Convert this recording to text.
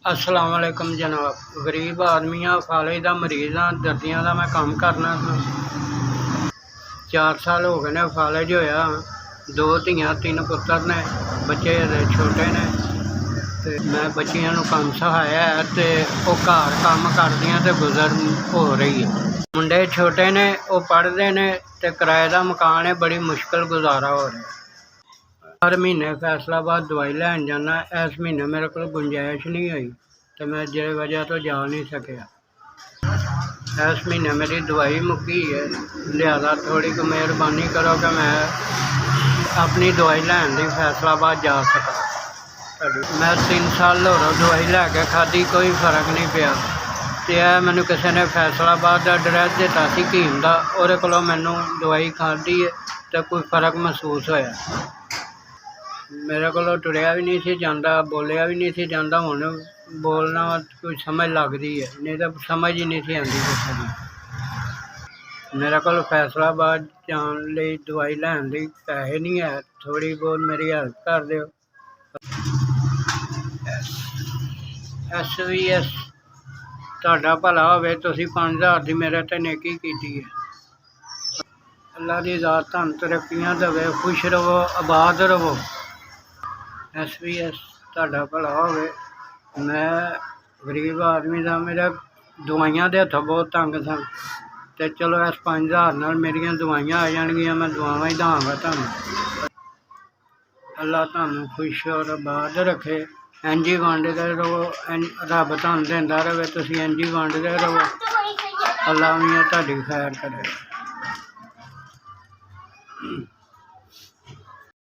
अस्सलाम वालेकुम जनाब। गरीब आदमी हाँ, फाले का मरीज़ हाँ, दर्दियों का मैं काम करना। 4 साल हो गए ने फाले जो होया। 2 धियां 3 पुत्र ने, बच्चे छोटे ने। ते मैं बच्चियों को काम सखाया है तो वो घर काम करदियां ते गुजर हो रही है। मुंडे छोटे ने, वो पढ़ते ने ते किराए का मकान है, बड़ी मुश्किल गुजारा हो रहा है। हर महीने फैसलाबाद दवाई लैन जाना। इस महीने मेरे को गुंजाइश नहीं हुई तो मैं जिस वजह तो जा नहीं सकिया। इस महीने मेरी दवाई मुक्की है, लिहाजा थोड़ी को मेहरबानी करो कि मैं अपनी दवाई लैन दी फैसलाबाद जा सका। मैं 3 साल हो दवाई लैके खाधी, कोई फर्क नहीं पिया। तो मैंने किसी ने फैसलाबाद का एड्रैस दिता सी हकीम का, उहदे कोलों मैनू दवाई खाधी है तो कोई फर्क महसूस होया। मेरे को टुरिया भी नहीं सी जाता, बोलिया भी नहीं सी जाता। हुण बोलना कोई समझ लगती है, नहीं तो समझ ही नहीं सी आती किसी की। मेरे को फैसलाबाद जाने लई दवाई लैन लई पैसे नहीं है, थोड़ी बहुत मेरी हेल्प कर दिओ। SVS तुहाडा भला होवे, तुसीं 5000 की मेरे ते नेकी कीती है। अल्लाह की ज़ात तुहानूं तरक्कियां देवे, खुश रवो, आबाद रवो। SVS तुहाडा भला होवे। मैं गरीब आदमी दा, मेरा दवाइयां दे हत्थों बहुत तंग सा, तो चलो इस 5000 नाल मेरियां दवाइयां आ जाणगियां, मैं दुआवां ही दांगा तुहानूं। अल्लाह तुहानूं खुश और आबाद रखे। इंज ही वंडदे रहो, रब तुहानूं दिंदा रहे, तुसीं इंज ही वंडदे रहो। अल्लाह मियां तुहाडी खैर करे।